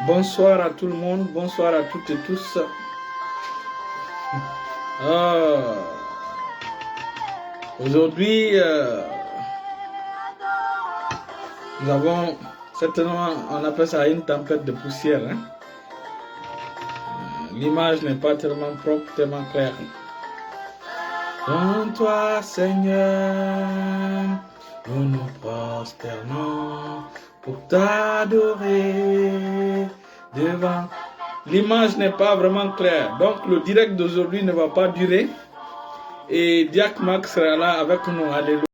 Bonsoir à tout le monde, bonsoir à toutes et tous. Aujourd'hui, nous avons certainement, on appelle ça une tempête de poussière. Hein? L'image n'est pas tellement propre, tellement claire. En toi, Seigneur, nous nous prosternons pour t'adorer devant. L'image n'est pas vraiment claire, donc le direct d'aujourd'hui ne va pas durer. Et Diak Max sera là avec nous. Alléluia.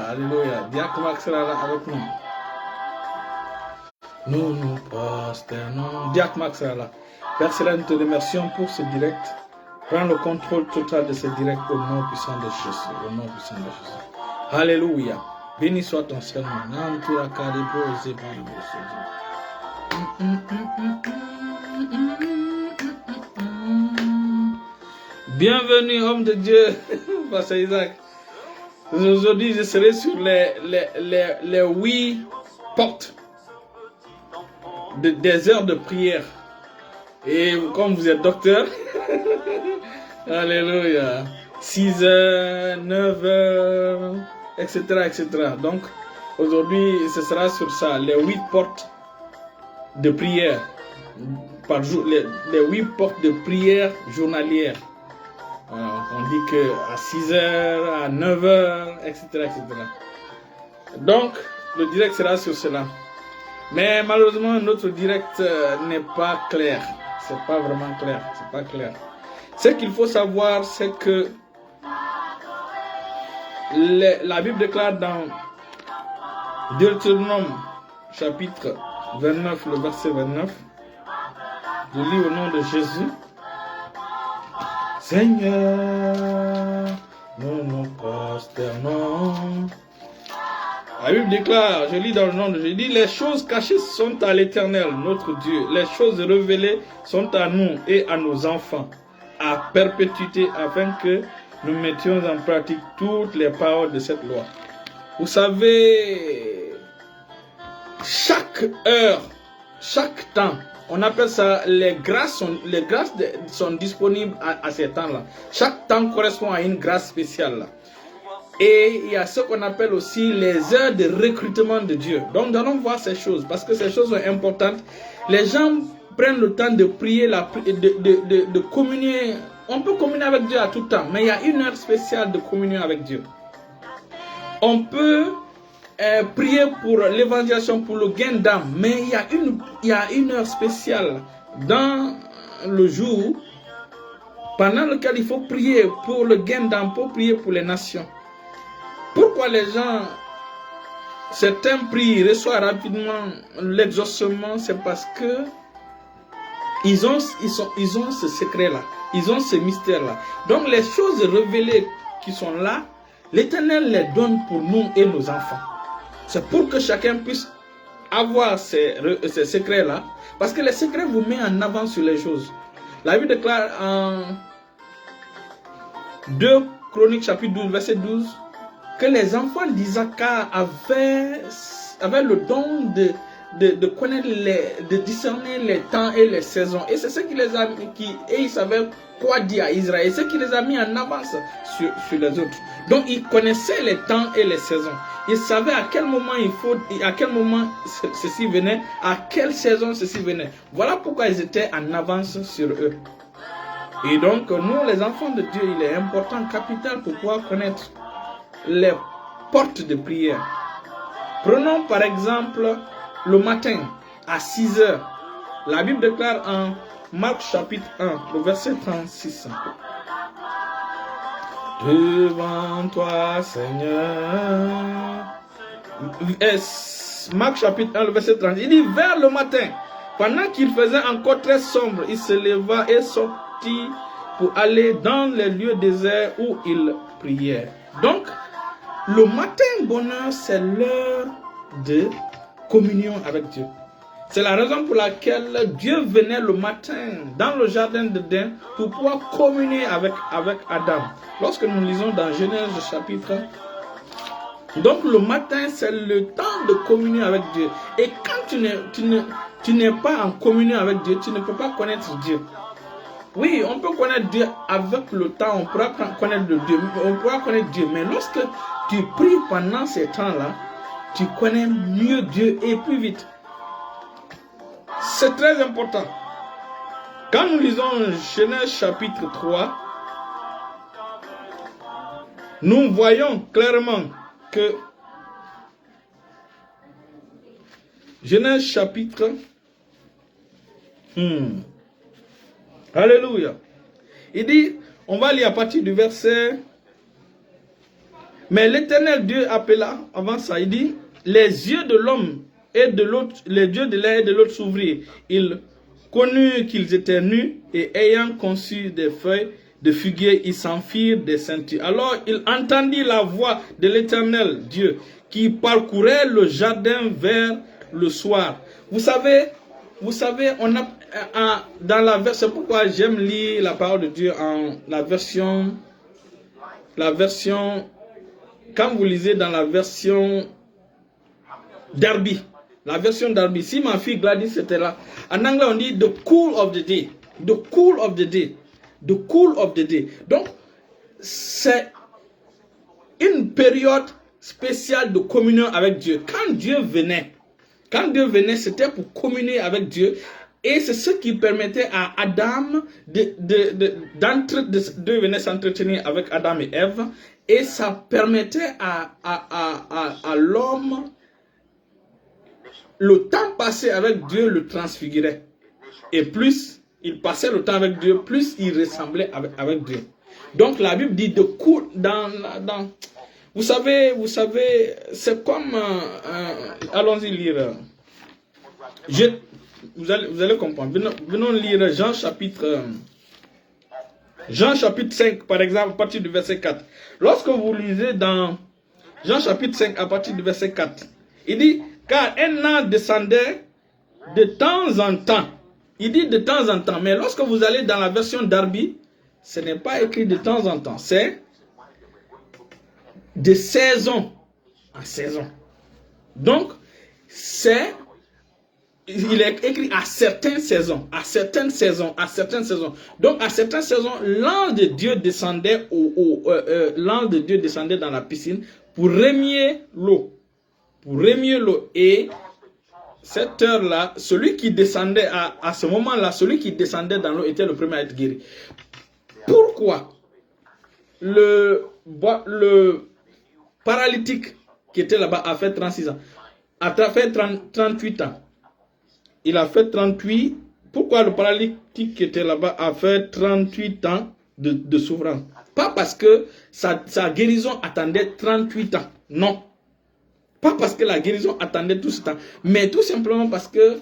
Alléluia. Diak Max sera là avec nous. Nous nous prosternons. Diak Max sera là. Père Céleste, nous te remercions pour ce direct. Prends le contrôle total de ce direct au nom puissant de Jésus. Au nom puissant de Jésus. Alléluia. Béni soit ton Seigneur. Bienvenue, homme de Dieu, Pasteur Isaac. Aujourd'hui, je serai sur les 8 portes des heures de prière. Et comme vous êtes docteur, alléluia, 6 heures, 9 heures, etc., etc. Donc, aujourd'hui, ce sera sur ça, les 8 portes de prière par jour, les 8 portes de prière journalières. On dit qu'à 6 heures, à 9 heures, etc., etc. Donc, le direct sera sur cela. Mais malheureusement, notre direct n'est pas clair. C'est pas vraiment clair. C'est pas clair. Ce qu'il faut savoir, c'est que la Bible déclare dans Deutéronome, chapitre 29, le verset 29. Je lis au nom de Jésus. Seigneur, nous nous prosternons. La Bible déclare, je lis dans le nom de Jésus, les choses cachées sont à l'Éternel, notre Dieu. Les choses révélées sont à nous et à nos enfants, à perpétuité, afin que nous mettions en pratique toutes les paroles de cette loi. Vous savez, chaque heure, chaque temps, on appelle ça, les grâces sont disponibles à ces temps-là. Chaque temps correspond à une grâce spéciale. Et il y a ce qu'on appelle aussi les heures de recrutement de Dieu. Donc nous allons voir ces choses, parce que ces choses sont importantes. Les gens prennent le temps de prier, de communier. On peut communier avec Dieu à tout temps, mais il y a une heure spéciale de communion avec Dieu. On peut prier pour l'évangélisation, pour le gain d'âme, mais il y a une heure spéciale dans le jour pendant lequel il faut prier pour le gain d'âme, pour prier pour les nations. Pourquoi les gens, certains prient, reçoivent rapidement l'exaucement, c'est parce que ils ont ce secret-là, ils ont ce mystère-là. Donc les choses révélées qui sont là, l'Éternel les donne pour nous et nos enfants. C'est pour que chacun puisse avoir ces secrets-là. Parce que les secrets vous mettent en avant sur les choses. La Bible déclare en 2 Chroniques chapitre 12, verset 12, que les enfants d'Isaac avaient le don de connaître, de discerner les temps et les saisons. Et c'est ce qui les a mis, et ils savaient quoi dire à Israël. C'est ce qui les a mis en avance sur les autres. Donc ils connaissaient les temps et les saisons. Ils savaient à quel moment à quel moment ceci venait, à quelle saison ceci venait. Voilà pourquoi ils étaient en avance sur eux. Et donc nous, les enfants de Dieu, il est important, capital, pour pouvoir connaître les portes de prière. Prenons par exemple le matin à 6 heures. La Bible déclare en Marc chapitre 1, le verset 36. Devant toi, Seigneur. Marc chapitre 1, le verset 36. Il dit vers le matin, pendant qu'il faisait encore très sombre, il se leva et sortit pour aller dans les lieux déserts où il priait. Donc, le matin bonheur, c'est l'heure de communion avec Dieu. C'est la raison pour laquelle Dieu venait le matin dans le jardin d'Éden pour pouvoir communier avec Adam. Lorsque nous lisons dans Genèse chapitre Donc le matin, c'est le temps de communier avec Dieu. Et quand tu n'es pas en communion avec Dieu, tu ne peux pas connaître Dieu. Oui, on peut connaître Dieu avec le temps, on pourra connaître Dieu, mais lorsque tu pries pendant ces temps-là, tu connais mieux Dieu et plus vite. C'est très important. Quand nous lisons Genèse chapitre 3, nous voyons clairement que Genèse chapitre Alléluia. Il dit, on va lire à partir du verset. Mais l'Éternel Dieu appela, avant ça, il dit, les yeux de l'homme et de l'autre, les yeux de l'un et de l'autre s'ouvrirent. Il connut qu'ils étaient nus et ayant conçu des feuilles de figuier, ils s'enfirent des ceintures. Alors il entendit la voix de l'Éternel Dieu qui parcourait le jardin vers le soir. Vous savez, on a dans la version, c'est pourquoi j'aime lire la parole de Dieu en la version, quand vous lisez dans la version Darby, si ma fille Gladys était là, en anglais on dit the cool of the day, the cool of the day, the cool of the day. Donc c'est une période spéciale de communion avec Dieu. Quand Dieu venait, c'était pour communier avec Dieu. Et c'est ce qui permettait à Adam de venir s'entretenir avec Adam et Ève. Et ça permettait à l'homme, le temps passé avec Dieu le transfigurait. Et plus il passait le temps avec Dieu, plus il ressemblait avec Dieu. Donc la Bible dit de cool vous savez, c'est comme allons-y lire. Vous allez comprendre. Venons lire Jean chapitre 5, par exemple, à partir du verset 4. Lorsque vous lisez dans Jean chapitre 5, à partir du verset 4, il dit, car un an descendait de temps en temps. Il dit de temps en temps, mais lorsque vous allez dans la version Darby, ce n'est pas écrit de temps en temps, c'est de saison en saison. Donc, il est écrit à certaines saisons. Donc, à certaines saisons, l'ange de Dieu descendait dans la piscine pour remuer l'eau. Et cette heure-là, celui qui descendait à ce moment-là, celui qui descendait dans l'eau était le premier à être guéri. Pourquoi le paralytique qui était là-bas a fait 36 ans, a fait 38 ans. Il a fait 38. Pourquoi le paralytique qui était là-bas a fait 38 ans de souffrance? Pas parce que sa guérison attendait 38 ans. Non. Pas parce que la guérison attendait tout ce temps. Mais tout simplement parce que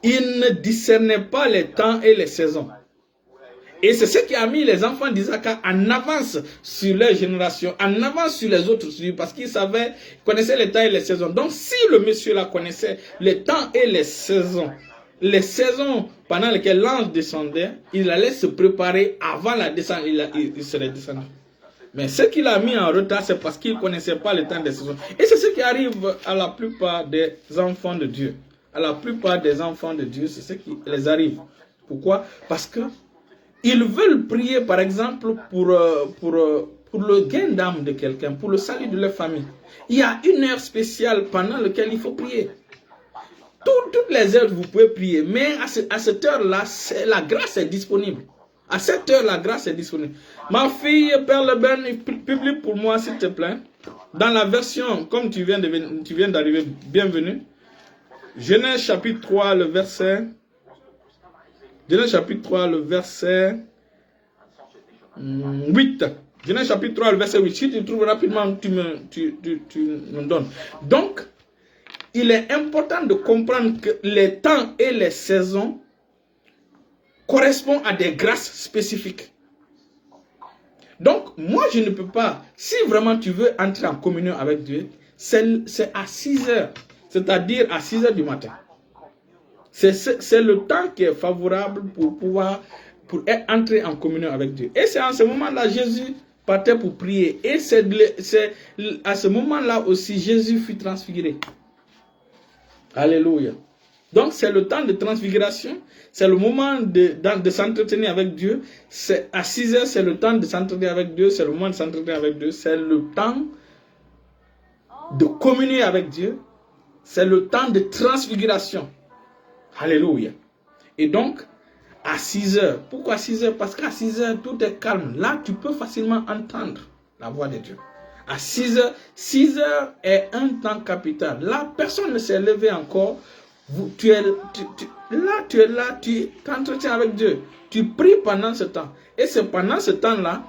il ne discernait pas les temps et les saisons. Et c'est ce qui a mis les enfants d'Isaac en avance sur leur génération, en avance sur les autres, parce qu'ils connaissaient les temps et les saisons. Donc si le monsieur là connaissait les temps et les saisons pendant lesquelles l'ange descendait, il allait se préparer avant la descente, il serait descendu. Mais ce qu'il a mis en retard, c'est parce qu'il ne connaissait pas les temps des saisons. Et c'est ce qui arrive à la plupart des enfants de Dieu. À la plupart des enfants de Dieu, c'est ce qui les arrive. Pourquoi? Parce que ils veulent prier, par exemple, pour le gain d'âme de quelqu'un, pour le salut de leur famille. Il y a une heure spéciale pendant laquelle il faut prier. Toutes les heures, vous pouvez prier, mais à cette heure-là, la grâce est disponible. À cette heure, la grâce est disponible. Ma fille, Père Leben, publie pour moi, s'il te plaît, dans la version, comme tu viens d'arriver, bienvenue, Genèse chapitre 3, le verset... Genèse chapitre 3, le verset 8. Genèse chapitre 3, le verset 8. Si tu trouves rapidement, tu me donnes. Donc, il est important de comprendre que les temps et les saisons correspondent à des grâces spécifiques. Donc, moi, je ne peux pas, si vraiment tu veux entrer en communion avec Dieu, c'est à 6 heures, c'est-à-dire à 6 heures du matin. C'est le temps qui est favorable pour entrer en communion avec Dieu. Et c'est en ce moment-là, Jésus par terre pour prier. Et c'est à ce moment-là aussi Jésus fut transfiguré. Alléluia. Donc c'est le temps de transfiguration, c'est le moment de s'entretenir avec Dieu. À 6 heures, c'est le temps de s'entretenir avec Dieu, c'est le moment de s'entretenir avec Dieu, c'est le temps de communier avec Dieu, c'est le temps de transfiguration. Alléluia. Et donc, à 6 heures, pourquoi 6 heures? Parce qu'à 6 heures, tout est calme. Là, tu peux facilement entendre la voix de Dieu. À 6 heures est un temps capital. Là, personne ne s'est levé encore. Tu es là, tu t'entretiens avec Dieu. Tu pries pendant ce temps. Et c'est pendant ce temps-là,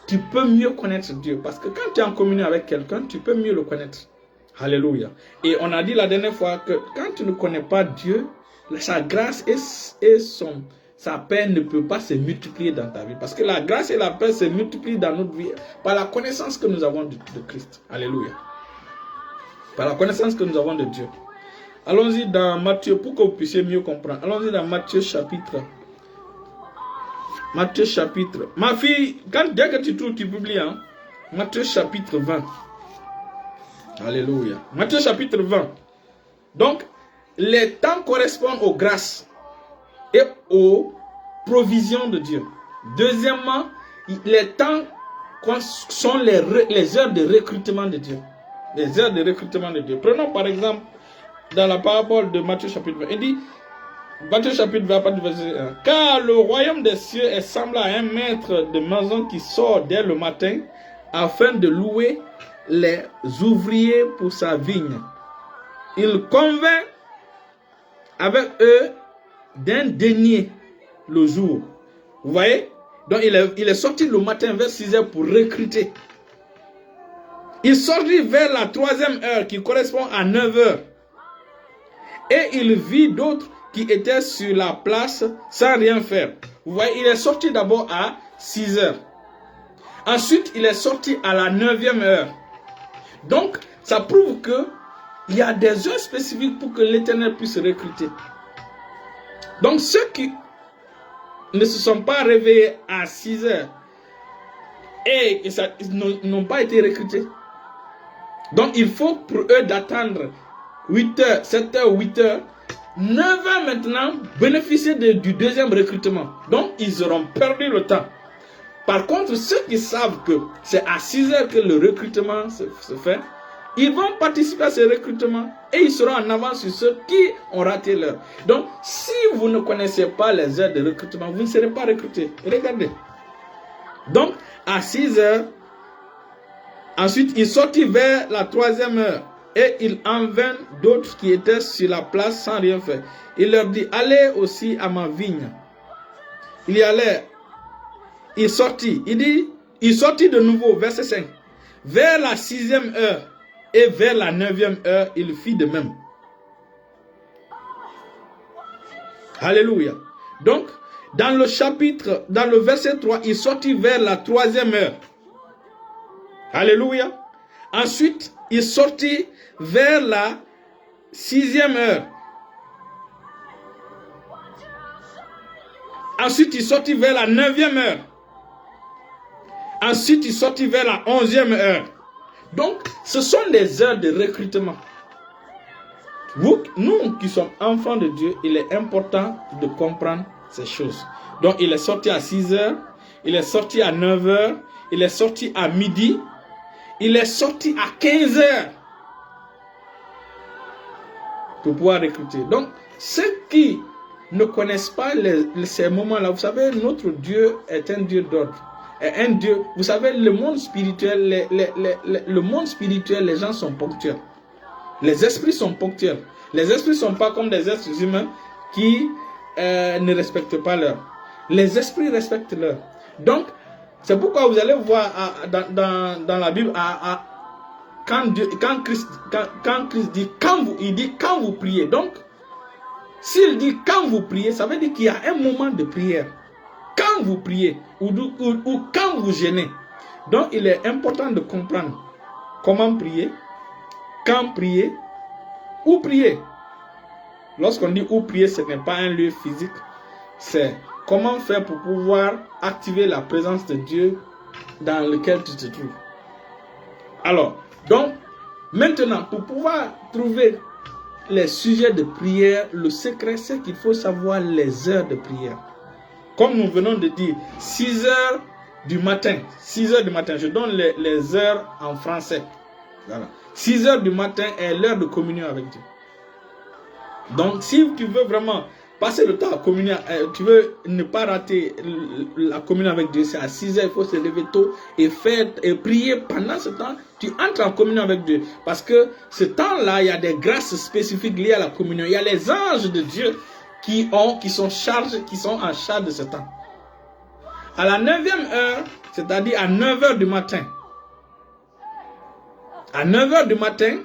tu peux mieux connaître Dieu. Parce que quand tu es en communion avec quelqu'un, tu peux mieux le connaître. Alléluia. Et on a dit la dernière fois que quand tu ne connais pas Dieu, sa grâce et sa paix ne peut pas se multiplier dans ta vie. Parce que la grâce et la paix se multiplient dans notre vie par la connaissance que nous avons de Christ. Alléluia. Par la connaissance que nous avons de Dieu. Allons-y dans Matthieu pour que vous puissiez mieux comprendre. Allons-y dans Matthieu chapitre. Matthieu chapitre. Ma fille, dès que tu trouves, tu publies. Hein? Matthieu chapitre 20. Alléluia. Matthieu chapitre 20. Donc, les temps correspondent aux grâces et aux provisions de Dieu. Deuxièmement, les temps sont les heures de recrutement de Dieu. Les heures de recrutement de Dieu. Prenons par exemple dans la parabole de Matthieu chapitre 20. Il dit, Matthieu chapitre 20, pas du verset 1. Car le royaume des cieux est semblable à un maître de maison qui sort dès le matin afin de louer les ouvriers pour sa vigne. Il convainc avec eux d'un denier le jour. Vous voyez? Donc il est sorti le matin vers 6 heures pour recruter. Il sortit vers la 3e heure qui correspond à 9 heures. Et il vit d'autres qui étaient sur la place sans rien faire. Vous voyez, il est sorti d'abord à 6 heures. Ensuite, il est sorti à la 9e heure. Donc, ça prouve que il y a des heures spécifiques pour que l'Éternel puisse recruter. Donc, ceux qui ne se sont pas réveillés à 6 heures et ils n'ont pas été recrutés. Donc, il faut pour eux d'attendre 8 heures, 7 heures, 8 heures, 9 heures maintenant, bénéficier du deuxième recrutement. Donc, ils auront perdu le temps. Par contre, ceux qui savent que c'est à 6 heures que le recrutement se fait, ils vont participer à ce recrutement et ils seront en avance sur ceux qui ont raté l'heure. Donc, si vous ne connaissez pas les heures de recrutement, vous ne serez pas recruté. Regardez. Donc, à 6 heures, ensuite, il sortit vers la 3e heure et il en vint d'autres qui étaient sur la place sans rien faire. Il leur dit, allez aussi à ma vigne. Il y allait. Il sortit. Il dit, il sortit de nouveau, verset 5. Vers la 6e heure et vers la 9e heure, il fit de même. Alléluia. Donc, dans le verset 3, il sortit vers la 3e heure. Alléluia. Ensuite, il sortit vers la 6e heure. Ensuite, il sortit vers la 9e heure. Ensuite, il sortit vers la 11e heure. Donc, ce sont des heures de recrutement. Nous qui sommes enfants de Dieu, il est important de comprendre ces choses. Donc, il est sorti à 6 heures, il est sorti à 9 heures, il est sorti à midi, il est sorti à 15 heures pour pouvoir recruter. Donc, ceux qui ne connaissent pas ces moments-là, vous savez, notre Dieu est un Dieu d'ordre. Un Dieu, vous savez, le monde spirituel, le monde spirituel, les gens sont ponctuels. Les esprits sont ponctuels. Les esprits ne sont pas comme des êtres humains qui ne respectent pas l'heure. Les esprits respectent l'heure. Donc, c'est pourquoi vous allez voir dans la Bible, quand Christ dit il dit quand vous priez. Donc, s'il dit quand vous priez, ça veut dire qu'il y a un moment de prière. Quand vous priez ou quand vous jeûnez. Donc, il est important de comprendre comment prier, quand prier, où prier. Lorsqu'on dit où prier, ce n'est pas un lieu physique. C'est comment faire pour pouvoir activer la présence de Dieu dans lequel tu te trouves. Alors, donc, maintenant, pour pouvoir trouver les sujets de prière, le secret, c'est qu'il faut savoir les heures de prière. Comme nous venons de dire, 6 heures du matin. 6 heures du matin, je donne les heures en français. Voilà. 6 heures du matin est l'heure de communion avec Dieu. Donc, si tu veux vraiment passer le temps à communier, tu veux ne pas rater la communion avec Dieu, c'est à 6 heures, il faut se lever tôt et faire et prier pendant ce temps. Tu entres en communion avec Dieu. Parce que ce temps-là, il y a des grâces spécifiques liées à la communion. Il y a les anges de Dieu qui sont en charge de ce temps. À la 9e heure, c'est-à-dire à 9 heures du matin. À 9 heures du matin,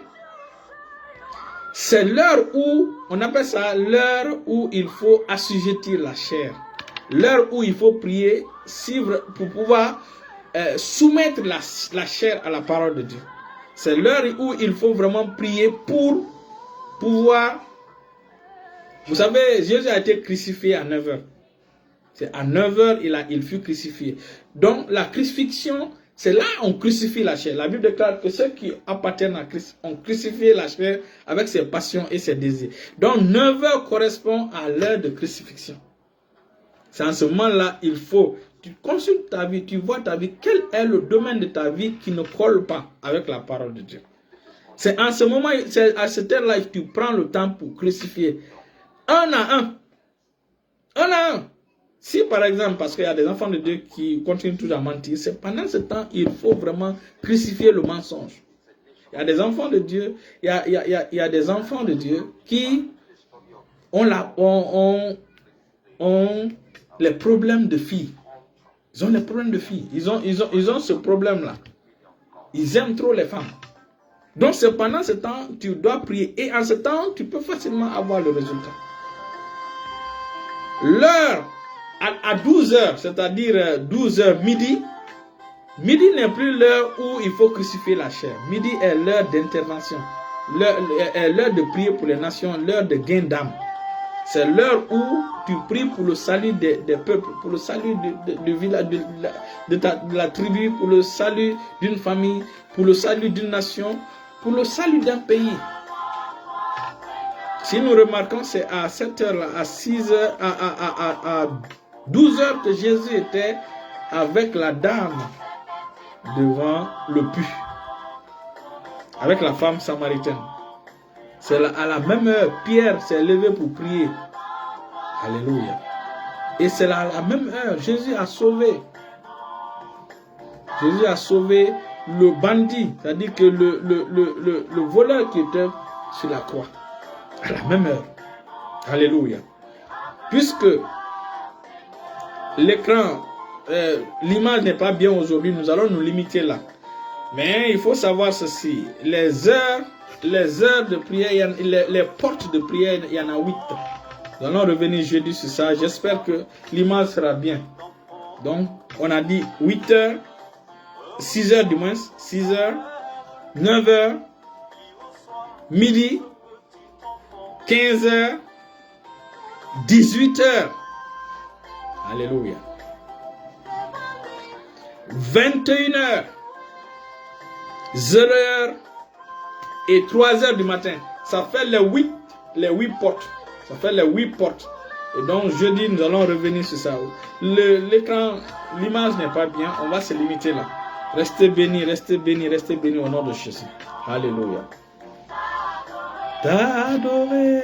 c'est l'heure où, on appelle ça l'heure où il faut assujettir la chair. L'heure où il faut prier, suivre pour pouvoir soumettre la chair à la parole de Dieu. C'est l'heure où il faut vraiment prier pour pouvoir... Vous savez, Jésus a été crucifié à 9 heures. C'est à 9 heures il fut crucifié. Donc la crucifixion, c'est là on crucifie la chair. La Bible déclare que ceux qui appartiennent à Christ ont crucifié la chair avec ses passions et ses désirs. Donc 9 heures correspond à l'heure de crucifixion. C'est en ce moment-là, il faut, tu consultes ta vie, tu vois ta vie, quel est le domaine de ta vie qui ne colle pas avec la parole de Dieu. C'est en ce moment, c'est à cette heure-là que tu prends le temps pour crucifier. Un à un. Un à un. Si par exemple, parce qu'il y a des enfants de Dieu qui continuent toujours à mentir, c'est pendant ce temps, il faut vraiment crucifier le mensonge. Il y a des enfants de Dieu, il y a des enfants de Dieu qui ont les problèmes de filles. Ils ont les problèmes de filles. Ils ont ce problème-là. Ils aiment trop les femmes. Donc c'est pendant ce temps, tu dois prier. Et en ce temps, tu peux facilement avoir le résultat. L'heure à 12 heures, c'est-à-dire 12 heures midi, midi n'est plus l'heure où il faut crucifier la chair. Midi est l'heure d'intervention, l'heure de prier pour les nations, l'heure de gain d'âme. C'est l'heure où tu pries pour le salut des peuples, pour le salut du village, de la tribu, pour le salut d'une famille, pour le salut d'une nation, pour le salut d'un pays. Si nous remarquons, c'est à cette heure-là, à 6 heures, à 12 heures que Jésus était avec la dame devant le puits, avec la femme samaritaine. C'est à la même heure, Pierre s'est levé pour prier. Alléluia. Et c'est à la même heure, Jésus a sauvé. Jésus a sauvé le bandit, c'est-à-dire que le voleur qui était sur la croix. À la même heure. Alléluia. Puisque l'écran, l'image n'est pas bien aujourd'hui, nous allons nous limiter là. Mais il faut savoir ceci. Les heures de prière, les portes de prière, il y en a 8. Nous allons revenir jeudi sur ça. J'espère que l'image sera bien. Donc, on a dit 8 heures, 6 heures du moins, 6 heures, 9 heures, midi, 15 heures, 18 heures. Alléluia. 21 heures, 0 heures et 3 heures du matin. Ça fait les 8 portes. Ça fait les 8 portes. Et donc jeudi, nous allons revenir sur ça. L'écran, l'image n'est pas bien. On va se limiter là. Restez bénis, restez bénis, restez bénis au nom de Jésus. Alléluia. T'adorer.